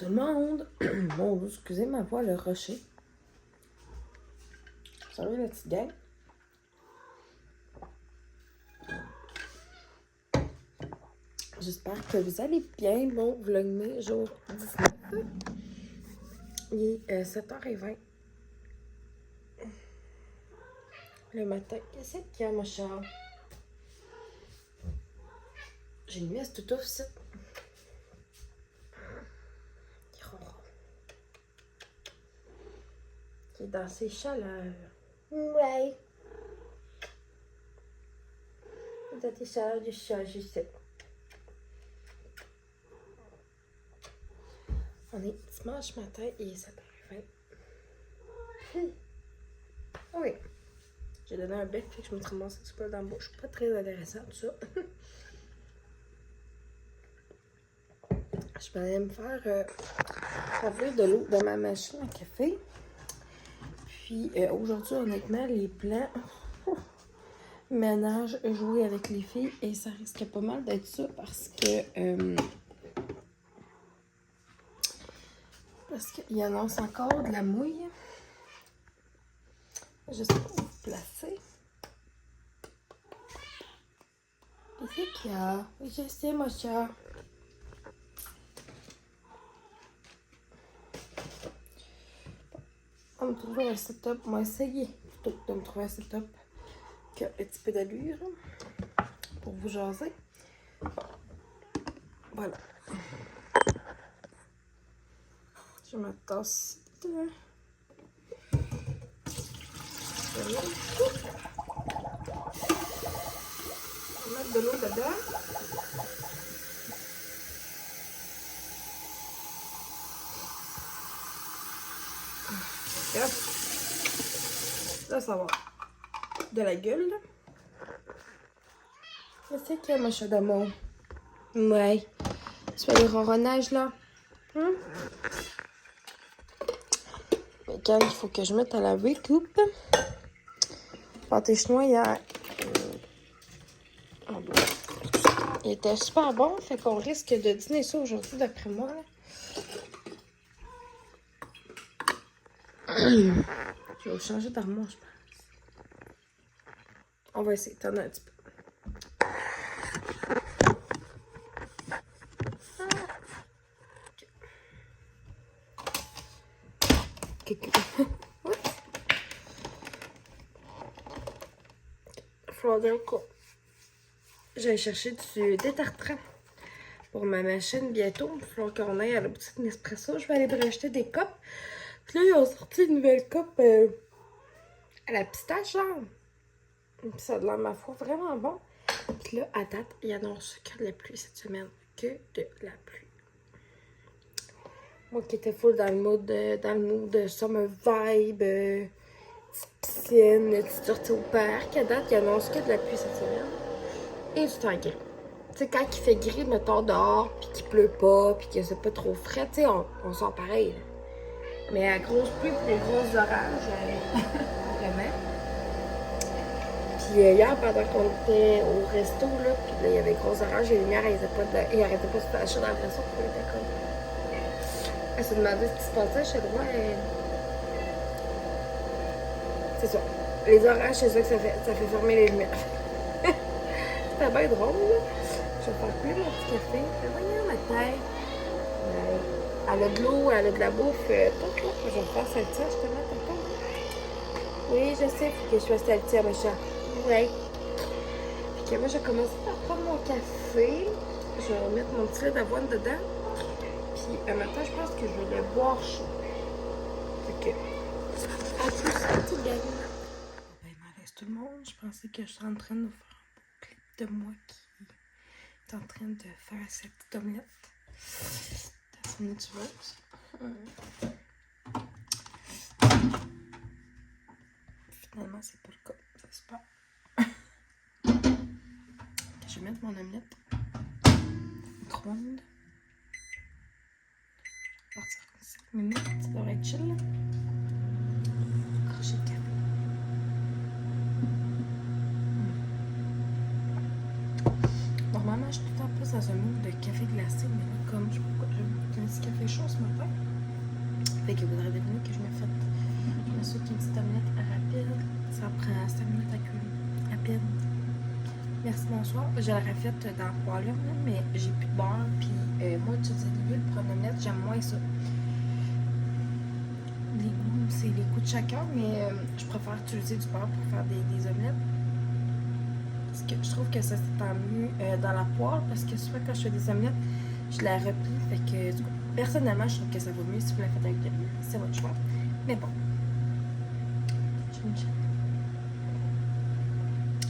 tout le monde! Mon Dieu, excusez ma voix, le rocher. Salut la petite gang! J'espère que vous allez bien. Bon vlogmas, jour 19. Il est 7h20. Le matin. Qu'est-ce qu'il y a, mon chat? J'ai une messe tout off, ça. Qui est dans ses chaleurs. Ouais. Dans tes chaleurs du chat, je sais. On est dimanche matin, il est 7h20. Oui. J'ai donné un bec, fait que je me suis ramassée un petit peu dans la bouche. Pas très intéressant, tout ça. Je vais aller me faire servir de l'eau dans ma machine à café. Puis aujourd'hui, honnêtement, les plans ménage, jouer avec les filles, et ça risque pas mal d'être ça parce qu'il annonce encore de la mouille. Je sais pas où vous placer. Qu'est-ce qu'il y a? Oui, je sais, mon chat. On va me trouver un setup. On va essayer plutôt de me trouver un setup qui a un petit peu d'allure pour vous jaser. Voilà. Je me tasse. Je vais mettre de l'eau dedans. Là, ça va. De la gueule. Qu'est-ce qu'il y a, mon chat d'amour? Ouais. Tu fais le ronronnage, là? Mais quand il faut que je mette à la recoupe. Pâté chinois, il était super bon. Fait qu'on risque de dîner ça aujourd'hui, d'après moi. Je vais changer d'armoire, je pense. On va essayer. T'en as un petit peu. J'ai cherché du détartrant pour ma machine bientôt. Il va falloir qu'on aille à la boutique Nespresso. Je vais aller me racheter des copes. Puis là, ils ont sorti une nouvelle coupe à la pistache, genre. Puis ça a de l'air, ma foi, vraiment bon. Puis là, à date, il annonce que de la pluie cette semaine. Que de la pluie. Moi qui étais full dans le mood de summer vibe, petite piscine, petite sortie au parc. À date, il annonce que de la pluie cette semaine. Et du temps gris. Tu sais, quand il fait gris, mettons, dehors, puis qu'il pleut pas, puis que c'est pas trop frais, tu sais, on sort pareil. Là. Mais à grosse pluie et des grosses orages, vraiment. Puis hier, pendant qu'on était au resto, là, puis là, il y avait gros orages, les lumières, elles arrêtaient pas de se flasher dans l'impression qu'on était comme... Elle se demandait ce qui se passait chez moi. C'est ça. Les orages, c'est ça que ça fait fermer les lumières. C'était bien drôle, là. Je vais faire plus mon petit café. Voyons ma tête. Elle a de l'eau, elle a de la bouffe. Tout, là. Je vais faire saltière, je te mets tout le temps. Oui, je sais, faut que je fasse saltière, ma chat. Ouais. Puis que moi, j'ai commencé par prendre mon café. Je vais remettre mon petit lait d'avoine dedans. Puis un matin, je pense que je vais le boire chaud. Fait que. À tout ça, tout gagne. Ben, malaise tout le monde. Je pensais que je suis en train de faire un beau clip de moi qui est en train de faire cette petite omelette. De son tueuse. Finalement, c'est pas le cas. J'espère. Je vais mettre mon omelette au micro-ondes. Partir 5 minutes, ça devrait être chill. Crochet de café. Normalement, je suis tout le temps plus dans un mood de café glacé, mais là, comme je peux pas, j'ai un petit café fait chaud ce matin. Fait que vous aurez deviné que je me suis fait une petite omelette rapide. Ça prend 5 minutes à cuire. Rapide. Merci, bonsoir. Je l'aurais faite dans le poêle, mais j'ai plus de beurre. Puis moi, j'utilise l'huile pour une omelette. J'aime moins ça. Les goûts, c'est les goûts de chacun, mais je préfère utiliser du beurre pour faire des omelettes. Parce que je trouve que ça s'étend mieux dans la poêle. Parce que souvent, quand je fais des omelettes, je la replie. Fait que, du coup, personnellement, je trouve que ça vaut mieux si vous la faites avec l'huile. C'est votre choix. Mais bon.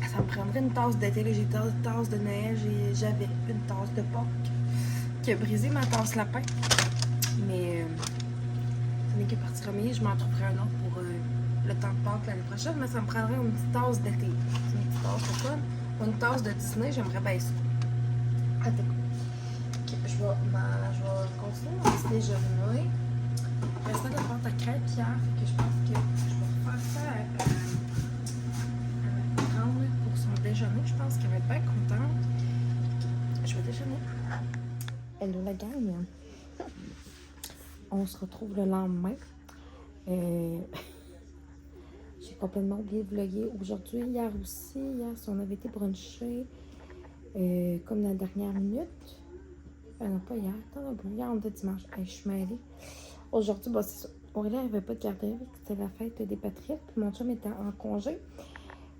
Ça me prendrait une tasse d'été. J'ai une tasse de neige et j'avais une tasse de Pâques qui a brisé ma tasse lapin. Mais ce n'est que partie remise. Je m'en trouverai un autre pour le temps de Pâques l'année prochaine. Mais ça me prendrait une petite tasse d'été. Une petite tasse de quoi? Ou une tasse de Disney, j'aimerais bien ça. Attends. Okay, je vais continuer mon petit déjeuner. Je restais de pâte à crêpes hier, fait que je pense que je vais refaire ça à prendre pour son déjeuner. Je pense qu'elle va être bien contente. Je vais déjeuner. Hello la gang. On se retrouve le lendemain. J'ai complètement oublié de vlogger aujourd'hui. Hier aussi. Hier, on avait été bruncher comme la dernière minute. Non, pas hier. Hier, on était dimanche. Je suis mêlée. Aujourd'hui, bon, c'est ça. Aurélie n'avait pas de garderie, c'était la fête des Patriotes. Puis mon chum était en congé.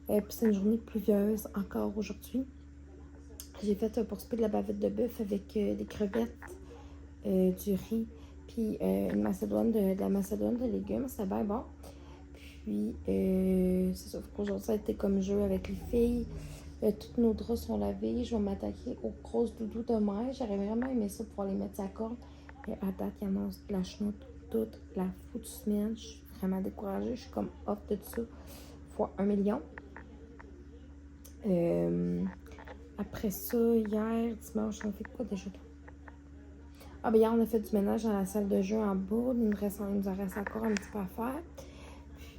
Puis c'est une journée pluvieuse encore aujourd'hui. J'ai fait pour souper de la bavette de bœuf avec des crevettes, du riz, puis une macédoine de la macédoine de légumes. C'était bien bon. Puis, c'est ça. Aujourd'hui, ça a été comme jeu avec les filles. Toutes nos draps sont lavés. Je vais m'attaquer aux grosses doudous de mer. J'aurais vraiment aimé ça pour les mettre à corde. Mais à date, il y en a de la chenoute toute la foutue semaine. Je suis vraiment découragée. Je suis comme off de tout ça. Fois 1 million. Après ça, hier, dimanche, on a fait quoi déjà? Ah, ben hier, on a fait du ménage dans la salle de jeu en bas. Il nous en reste encore un petit peu à faire.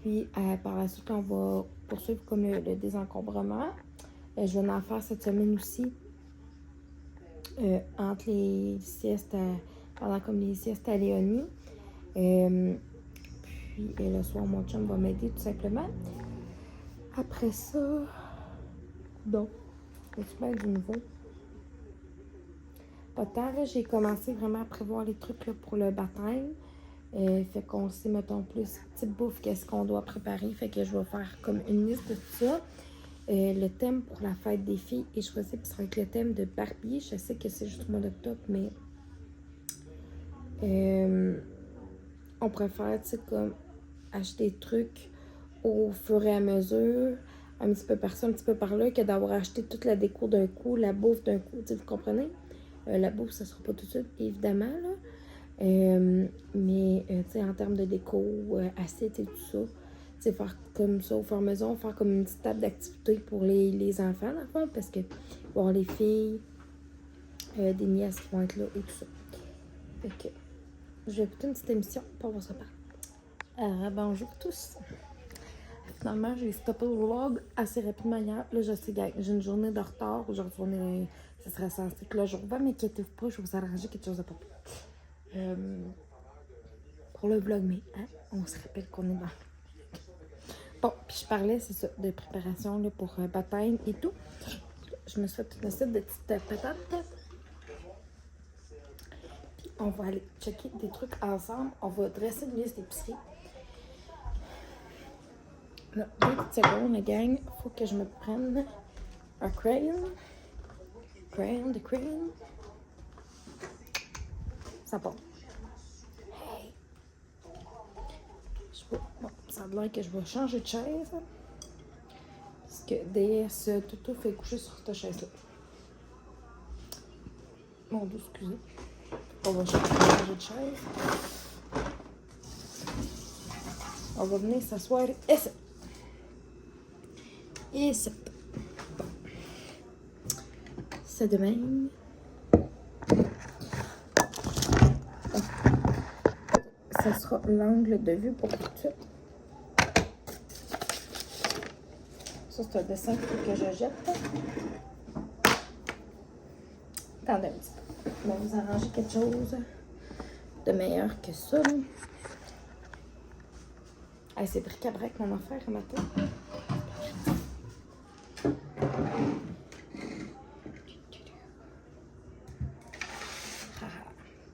Puis, par la suite, on va poursuivre comme le désencombrement. Je vais en faire cette semaine aussi. Entre les siestes, pendant comme les siestes à Léonie. Puis, le soir, mon chum va m'aider tout simplement. Après ça, donc, je vais du nouveau. Pas tard, j'ai commencé vraiment à prévoir les trucs là, pour le baptême. Fait qu'on sait, mettons, plus petite bouffe, qu'est-ce qu'on doit préparer. Fait que je vais faire comme une liste de tout ça. Le thème pour la fête des filles est choisi, puis ça va être le thème de Barbie. Je sais que c'est juste au mois d'octobre, mais on préfère, tu sais, comme acheter des trucs au fur et à mesure, un petit peu par-ci, un petit peu par-là, que d'avoir acheté toute la déco d'un coup, la bouffe d'un coup, tu sais, vous comprenez? La bouffe, ça sera pas tout de suite, évidemment, là. Mais, tu sais, en termes de déco, assiettes et tout ça, tu sais, faire comme ça au fur et à mesure, faire comme une petite table d'activité pour les enfants, dans le fond, parce que voir les filles, des nièces qui vont être là et tout ça. Fait que, je vais écouter une petite émission, puis on va se reparler. Bonjour tous. Finalement, j'ai stoppé le vlog assez rapidement hier. Là, je sais, j'ai une journée de retard. Aujourd'hui, ce serait censé que le jour va, mais inquiétez-vous pas, je vais vous arranger quelque chose de pas pour le vlog, mais hein, on se rappelle qu'on est dans. Bon, puis je parlais, c'est ça, de préparation là, pour baptême et tout. Je me suis fait une recette de petites patates. Puis on va aller checker des trucs ensemble. On va dresser une liste d'épicerie. Là, 2 petites secondes, la gang. Faut que je me prenne un crayon. Crayon. Ça part. Hey! Bon, ça a l'air que je vais changer de chaise. Parce que DS Toto fait coucher sur cette chaise-là. Mon Dieu, excusez. On va changer de chaise. On va venir s'asseoir ici. Ici. Bon. C'est de même. Ça sera l'angle de vue pour tout de suite. Ça, c'est un dessin que je jette. Attendez un petit peu. On va vous arranger quelque chose de meilleur que ça, là. Hey, c'est bric-à-brac mon affaire un matin.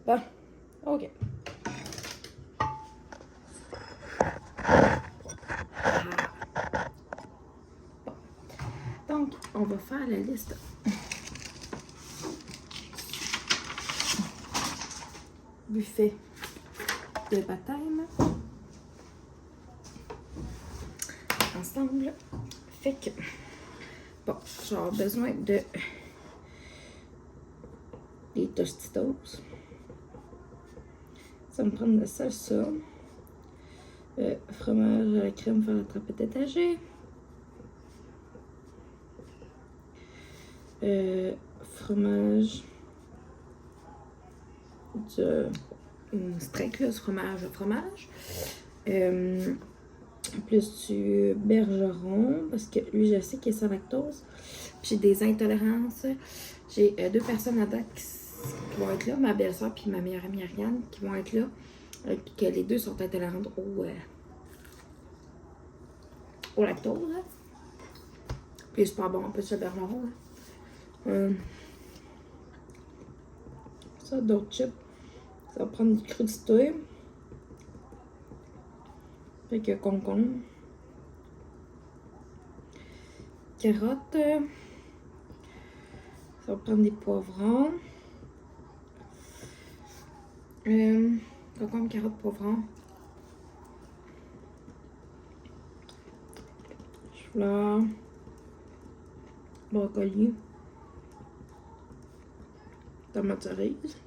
Bon, ok. Bon. Donc, on va faire la liste. Buffet de baptême. Ensemble. Fait que, bon, j'aurai besoin de des Tostitos. Ça me prend de la salsa. Fromage à la crème pour la trempette étagée. Fromage de steak, là, ce fromage. Plus du bergeron, parce que lui, je sais qu'il est sans lactose. Puis j'ai des intolérances. J'ai 2 personnes à date qui vont être là, ma belle-sœur puis ma meilleure amie Ariane, qui vont être là. Puis que les 2 sont intolérantes au lactose. Là. Puis c'est pas bon, un peu de bergeron. Ça, d'autres chips. Ça va prendre du crudité. Fait que concombre. Carottes. Ça va prendre des poivrons. Concombre, carottes, poivrons. Chou-fleur. Brocoli. Tomate cerise.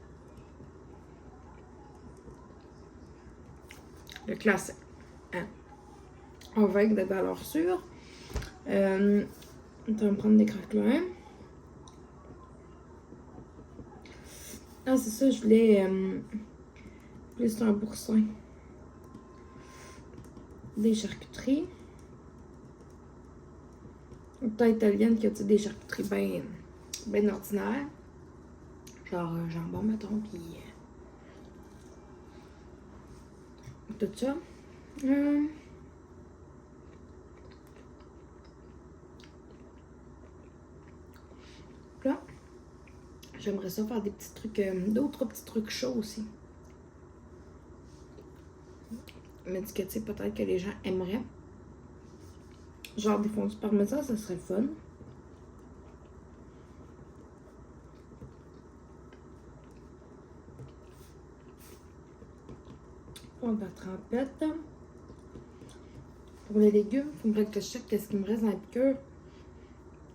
Le classique. Hein? On va avec des valeurs sûres. On va prendre des craquelins. Ah, c'est ça, je voulais plus un boursin. Des charcuteries. Une petite italienne qui a des charcuteries bien ordinaires. Genre jambon, mettons, puis tout ça. Là, j'aimerais ça faire des petits trucs, d'autres petits trucs chauds aussi. Mais du que tu sais, peut-être que les gens aimeraient. Genre des fondus parmesan, ça serait fun. On va trempette. Pour les légumes, il faudrait que je check qu'est-ce qui me reste dans la piqûre.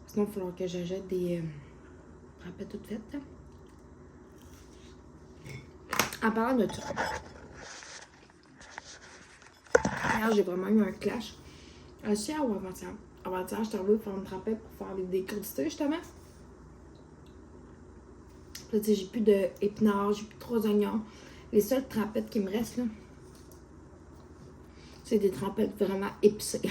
Sinon, il va falloir que j'achète des trempettes toutes faites. En parlant de ça, hier, j'ai vraiment eu un clash. Hier ou avant-hier? Avant-hier, j'étais arrivée pour faire une trempette pour faire des crudités, justement. Là, tu sais, j'ai plus d'épinards, j'ai plus de 3 oignons. Les seules trempettes qui me restent, là, c'est des trempettes vraiment épicées.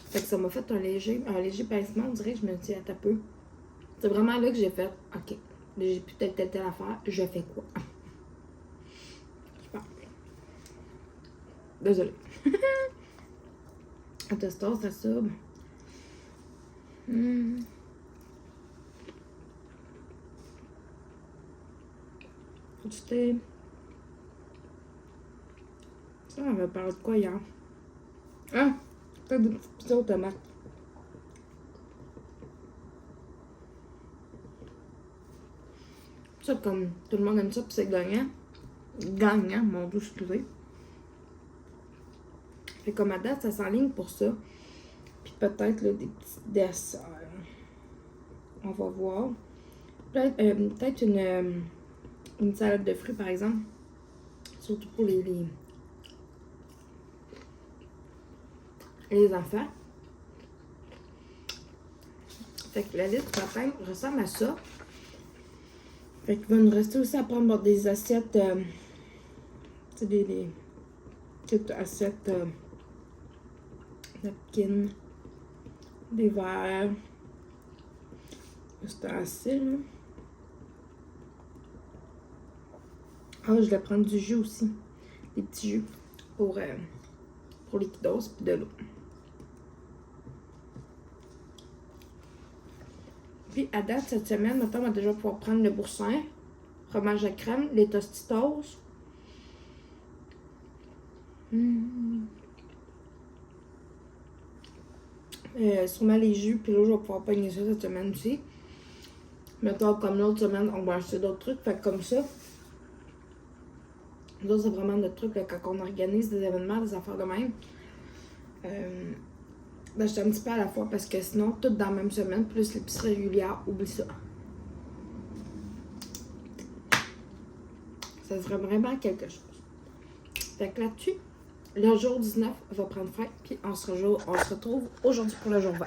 Fait que ça m'a fait un léger pincement, on dirait que je me dis, attends un peu. C'est vraiment là que j'ai fait, ok, j'ai plus telle affaire, je fais quoi? Super. Désolée. Un tostos, ça sub. Du thé. Ça, on va parler de quoi hier? Ah! Peut-être des petites pizzas aux tomates. Ça, comme tout le monde aime ça, puis c'est gagnant. Gagnant, mon Dieu, excusez. Fait comme à date, ça s'enligne pour ça. Puis peut-être là, des petits desserts. On va voir. Peut-être une salade de fruits, par exemple. Surtout pour les enfants. Fait que la liste matin ressemble à ça. Fait qu'il va nous rester aussi à prendre des assiettes. Tu sais, des petites assiettes napkins, des verres, ustensiles. Ah, je vais prendre du jus aussi. Des petits jus pour les kiddos, puis de l'eau. Puis à date, cette semaine, maintenant, on va déjà pouvoir prendre le boursin, fromage à crème, les Tostitos. Sûrement les jus, puis là, je vais pouvoir pogner ça cette semaine aussi. Mettons, comme l'autre semaine, on va acheter d'autres trucs, fait comme ça. Nous autres, c'est vraiment notre truc, là, quand on organise des événements, des affaires de même. D'acheter un petit peu à la fois, parce que sinon, tout dans la même semaine, plus l'épicerie régulière, oublie ça. Ça serait vraiment quelque chose. Fait que là-dessus, le jour 19 va prendre fin, puis on se retrouve aujourd'hui pour le jour 20.